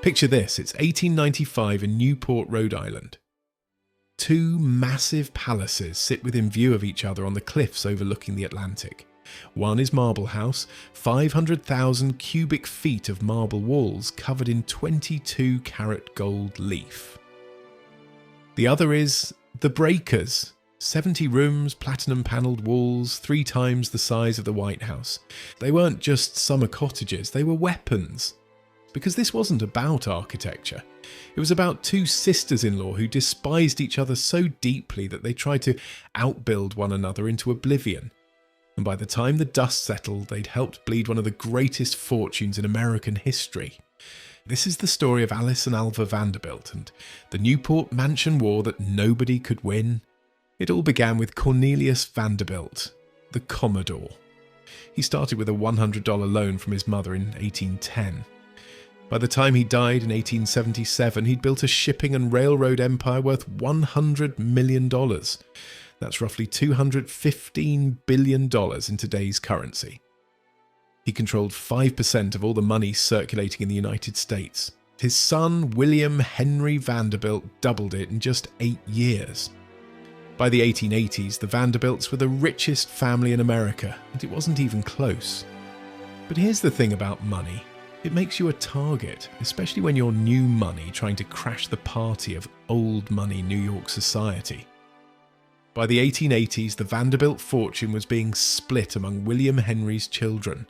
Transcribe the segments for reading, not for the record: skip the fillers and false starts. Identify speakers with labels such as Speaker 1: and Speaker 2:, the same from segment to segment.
Speaker 1: Picture this, it's 1895 in Newport, Rhode Island. Two massive palaces sit within view of each other on the cliffs overlooking the Atlantic. One is Marble House, 500,000 cubic feet of marble walls covered in 22-carat gold leaf. The other is The Breakers, 70 rooms, platinum-panelled walls, 3 times the size of the White House. They weren't just summer cottages, they were weapons. Because this wasn't about architecture. It was about two sisters-in-law who despised each other so deeply that they tried to outbuild one another into oblivion. And by the time the dust settled, they'd helped bleed one of the greatest fortunes in American history. This is the story of Alice and Alva Vanderbilt and the Newport mansion war that nobody could win. It all began with Cornelius Vanderbilt, the Commodore. He started with a $100 loan from his mother in 1810. By the time he died in 1877, he'd built a shipping and railroad empire worth $100 million. That's roughly $215 billion in today's currency. He controlled 5% of all the money circulating in the United States. His son, William Henry Vanderbilt, doubled it in just 8 years. By the 1880s, the Vanderbilts were the richest family in America, and it wasn't even close. But here's the thing about money. It makes you a target, especially when you're new money trying to crash the party of old money New York society. By the 1880s, the Vanderbilt Fortune was being split among William Henry's children.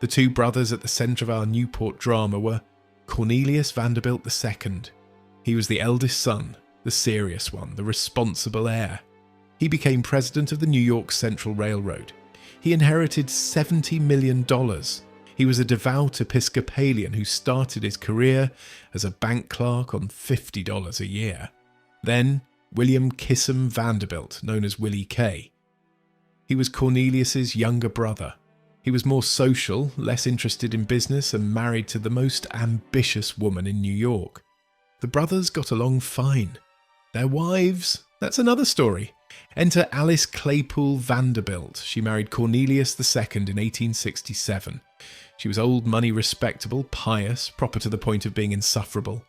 Speaker 1: The two brothers at the centre of our Newport drama were Cornelius Vanderbilt II. He was the eldest son, the serious one, the responsible heir. He became president of the New York Central Railroad. He inherited $70 million. He was a devout Episcopalian who started his career as a bank clerk on $50 a year. Then, William Kissam Vanderbilt, known as Willie K. He was Cornelius's younger brother. He was more social, less interested in business, and married to the most ambitious woman in New York. The brothers got along fine. Their wives, that's another story. Enter Alice Claypool Vanderbilt. She married Cornelius II in 1867. She was old money respectable, pious, proper to the point of being insufferable.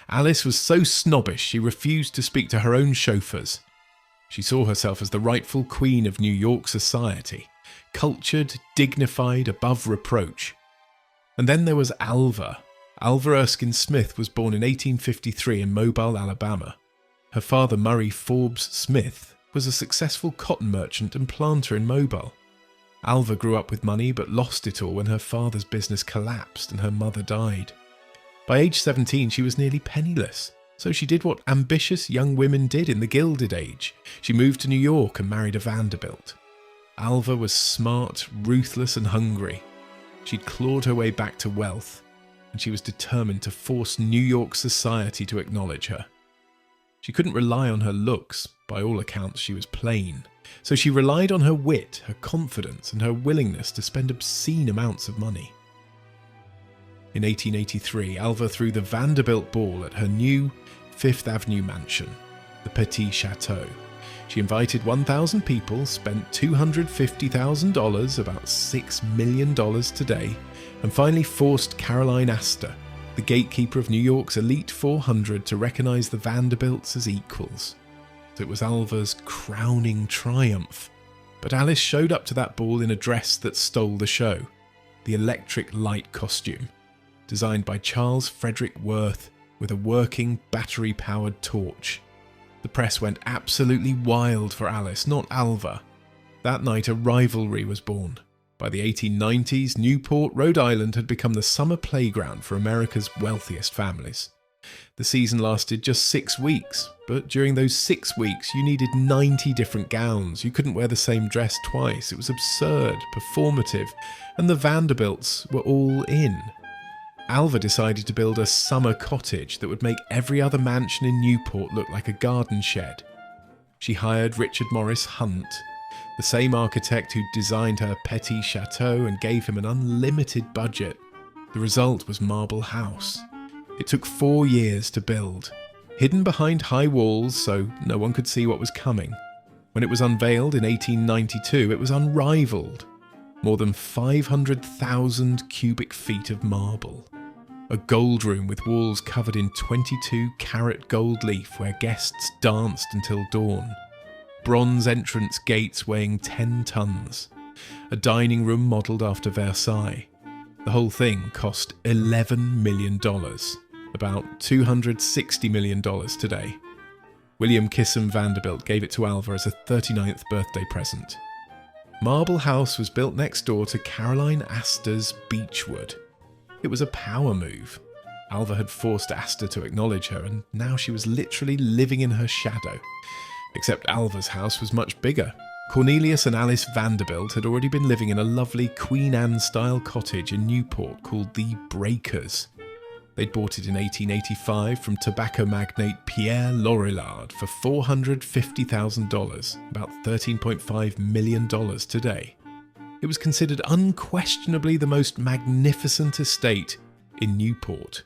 Speaker 1: Alice was so snobbish she refused to speak to her own chauffeurs. She saw herself as the rightful queen of New York society, cultured, dignified, above reproach. And then there was Alva. Alva Erskine Smith was born in 1853 in Mobile, Alabama. Her father, Murray Forbes Smith, was a successful cotton merchant and planter in Mobile. Alva grew up with money but lost it all when her father's business collapsed and her mother died. By age 17, she was nearly penniless, so she did what ambitious young women did in the Gilded Age. She moved to New York and married a Vanderbilt. Alva was smart, ruthless and hungry. She'd clawed her way back to wealth, and she was determined to force New York society to acknowledge her. She couldn't rely on her looks. By all accounts, she was plain. So she relied on her wit, her confidence, and her willingness to spend obscene amounts of money. In 1883, Alva threw the Vanderbilt ball at her new Fifth Avenue mansion, the Petit Chateau. She invited 1,000 people, spent $250,000, about $6 million today, and finally forced Caroline Astor, the gatekeeper of New York's elite 400, to recognise the Vanderbilts as equals. It was Alva's crowning triumph. But Alice showed up to that ball in a dress that stole the show, the electric light costume, designed by Charles Frederick Worth with a working battery-powered torch. The press went absolutely wild for Alice, not Alva. That night a rivalry was born. By the 1890s, Newport, Rhode Island had become the summer playground for America's wealthiest families. The season lasted just 6 weeks, but during those 6 weeks you needed 90 different gowns. You couldn't wear the same dress twice. It was absurd, performative, and the Vanderbilts were all in. Alva decided to build a summer cottage that would make every other mansion in Newport look like a garden shed. She hired Richard Morris Hunt, the same architect who designed her Petit Chateau, and gave him an unlimited budget. The result was Marble House. It took 4 years to build, hidden behind high walls so no one could see what was coming. When it was unveiled in 1892, it was unrivaled. More than 500,000 cubic feet of marble. a gold room with walls covered in 22-carat gold leaf where guests danced until dawn, bronze entrance gates weighing 10 tons, a dining room modelled after Versailles. The whole thing cost $11 million, about $260 million today. William Kissam Vanderbilt gave it to Alva as a 39th birthday present. Marble House was built next door to Caroline Astor's Beechwood. It was a power move. Alva had forced Astor to acknowledge her, and now she was literally living in her shadow. Except Alva's house was much bigger. Cornelius and Alice Vanderbilt had already been living in a lovely Queen Anne-style cottage in Newport called the Breakers. They'd bought it in 1885 from tobacco magnate Pierre Lorillard for $450,000, about $13.5 million today. It was considered unquestionably the most magnificent estate in Newport.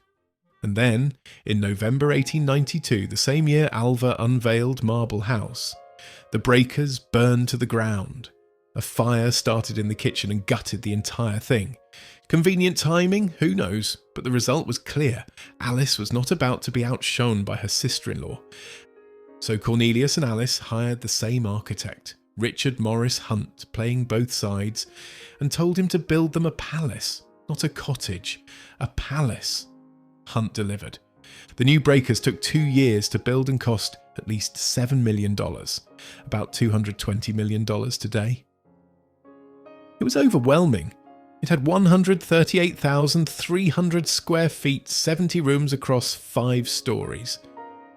Speaker 1: And then, in November 1892, the same year Alva unveiled Marble House, the Breakers burned to the ground. A fire started in the kitchen and gutted the entire thing. Convenient timing? Who knows? But the result was clear. Alice was not about to be outshone by her sister-in-law. So Cornelius and Alice hired the same architect, Richard Morris Hunt, playing both sides, and told him to build them a palace, not a cottage, a palace. Hunt delivered. The new Breakers took 2 years to build and cost at least $7 million, about $220 million today. It was overwhelming. It had 138,300 square feet, 70 rooms across 5 stories,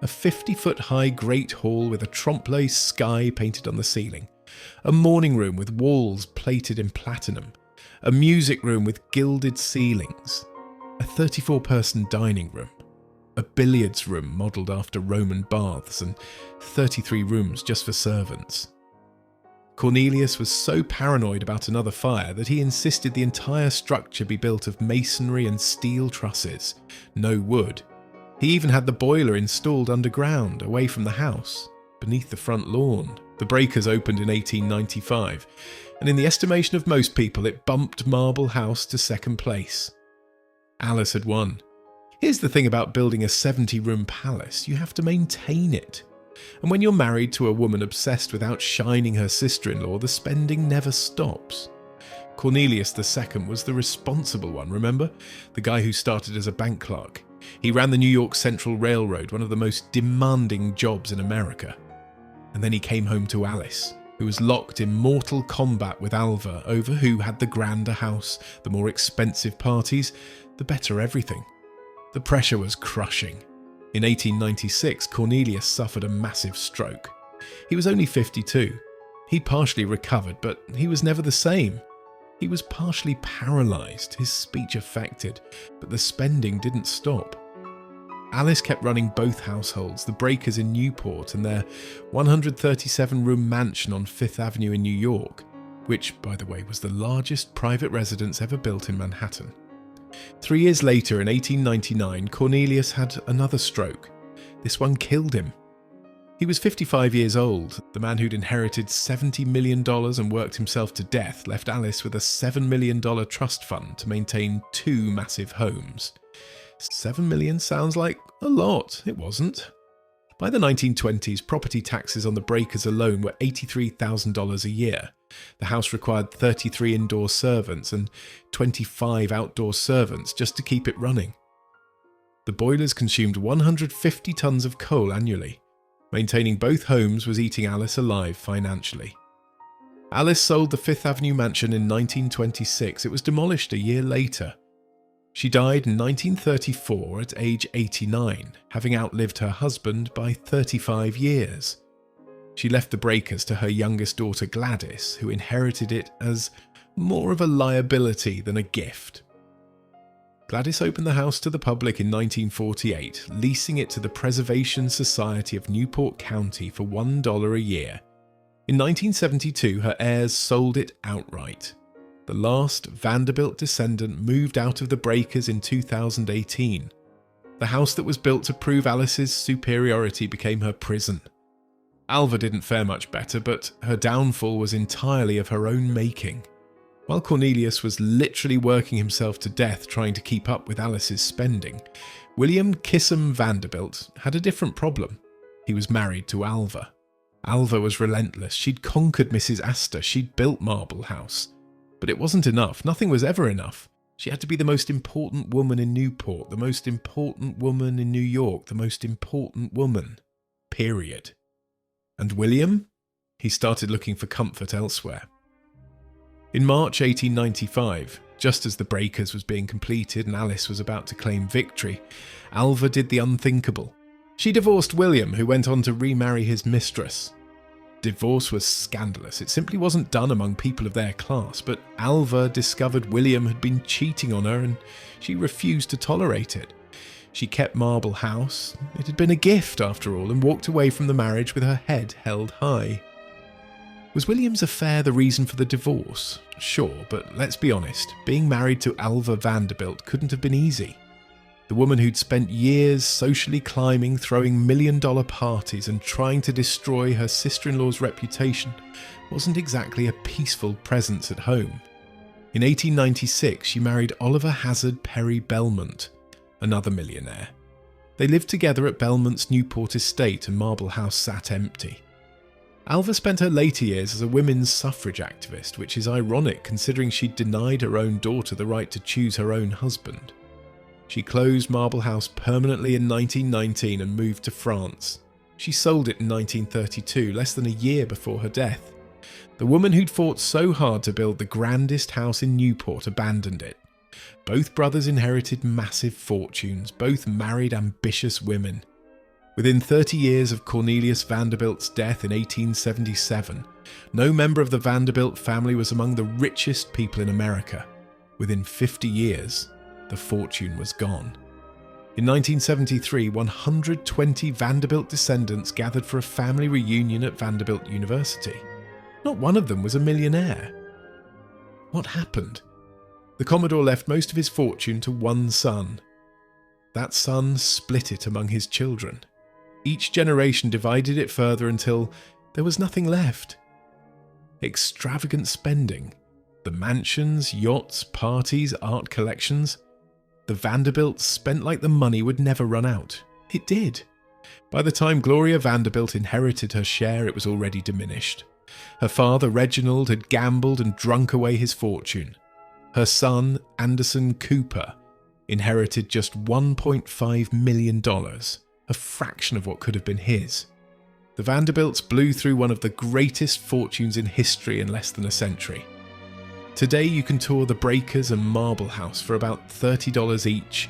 Speaker 1: a 50-foot-high great hall with a trompe-l'oeil sky painted on the ceiling, a morning room with walls plated in platinum, a music room with gilded ceilings, a 34-person dining room, a billiards room modelled after Roman baths, and 33 rooms just for servants. Cornelius was so paranoid about another fire that he insisted the entire structure be built of masonry and steel trusses, no wood. He even had the boiler installed underground, away from the house, beneath the front lawn. The Breakers opened in 1895, and in the estimation of most people, it bumped Marble House to second place. Alice had won. Here's the thing about building a 70-room palace: you have to maintain it. And when you're married to a woman obsessed with outshining her sister-in-law, the spending never stops. Cornelius II was the responsible one, remember? The guy who started as a bank clerk. He ran the New York Central Railroad, one of the most demanding jobs in America. And then he came home to Alice, who was locked in mortal combat with Alva over who had the grander house, the more expensive parties, the better everything. The pressure was crushing. In 1896, Cornelius suffered a massive stroke. He was only 52. He partially recovered, but he was never the same. He was partially paralysed, his speech affected, but the spending didn't stop. Alice kept running both households, the Breakers in Newport and their 137-room mansion on Fifth Avenue in New York, which, by the way, was the largest private residence ever built in Manhattan. 3 years later, in 1899, Cornelius had another stroke. This one killed him. He was 55 years old. The man who'd inherited $70 million and worked himself to death left Alice with a $7 million trust fund to maintain 2 massive homes. $7 million sounds like a lot. It wasn't. By the 1920s, property taxes on the Breakers alone were $83,000 a year. The house required 33 indoor servants and 25 outdoor servants just to keep it running. The boilers consumed 150 tons of coal annually. Maintaining both homes was eating Alice alive financially. Alice sold the Fifth Avenue mansion in 1926. It was demolished a year later. She died in 1934 at age 89, having outlived her husband by 35 years. She left the Breakers to her youngest daughter Gladys, who inherited it as more of a liability than a gift. Gladys opened the house to the public in 1948, leasing it to the Preservation Society of Newport County for $1 a year. In 1972, her heirs sold it outright. The last Vanderbilt descendant moved out of the Breakers in 2018. The house that was built to prove Alice's superiority became her prison. Alva didn't fare much better, but her downfall was entirely of her own making. While Cornelius was literally working himself to death trying to keep up with Alice's spending, William Kissam Vanderbilt had a different problem. He was married to Alva. Alva was relentless. She'd conquered Mrs. Astor. She'd built Marble House. But it wasn't enough. Nothing was ever enough. She had to be the most important woman in Newport, the most important woman in New York, the most important woman. Period. And William? He started looking for comfort elsewhere. In March 1895, just as The Breakers was being completed and Alice was about to claim victory, Alva did the unthinkable. She divorced William, who went on to remarry his mistress. Divorce was scandalous. It simply wasn't done among people of their class, but Alva discovered William had been cheating on her and she refused to tolerate it. She kept Marble House. It had been a gift, after all, and walked away from the marriage with her head held high. Was William's affair the reason for the divorce? Sure, but let's be honest, being married to Alva Vanderbilt couldn't have been easy. The woman who'd spent years socially climbing, throwing million-dollar parties and trying to destroy her sister-in-law's reputation wasn't exactly a peaceful presence at home. In 1896, she married Oliver Hazard Perry Belmont, another millionaire. They lived together at Belmont's Newport estate and Marble House sat empty. Alva spent her later years as a women's suffrage activist, which is ironic considering she'd denied her own daughter the right to choose her own husband. She closed Marble House permanently in 1919 and moved to France. She sold it in 1932, less than a year before her death. The woman who'd fought so hard to build the grandest house in Newport abandoned it. Both brothers inherited massive fortunes, both married ambitious women. Within 30 years of Cornelius Vanderbilt's death in 1877, no member of the Vanderbilt family was among the richest people in America. Within 50 years, the fortune was gone. In 1973, 120 Vanderbilt descendants gathered for a family reunion at Vanderbilt University. Not one of them was a millionaire. What happened? The Commodore left most of his fortune to one son. That son split it among his children. Each generation divided it further until there was nothing left. Extravagant spending. The mansions, yachts, parties, art collections. The Vanderbilts spent like the money would never run out. It did. By the time Gloria Vanderbilt inherited her share, it was already diminished. Her father, Reginald, had gambled and drunk away his fortune. Her son, Anderson Cooper, inherited just $1.5 million, a fraction of what could have been his. The Vanderbilts blew through one of the greatest fortunes in history in less than a century. Today you can tour the Breakers and Marble House for about $30 each.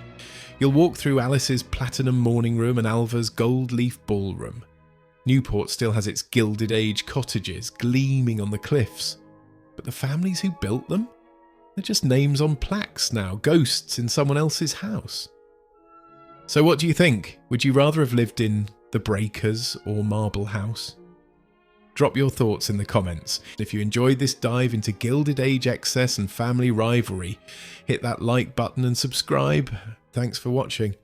Speaker 1: You'll walk through Alice's Platinum Morning Room and Alva's Gold Leaf Ballroom. Newport still has its Gilded Age cottages gleaming on the cliffs. But the families who built them? They're just names on plaques now, ghosts in someone else's house. So what do you think? Would you rather have lived in the Breakers or Marble House? Drop your thoughts in the comments. If you enjoyed this dive into Gilded Age excess and family rivalry, hit that like button and subscribe. Thanks for watching.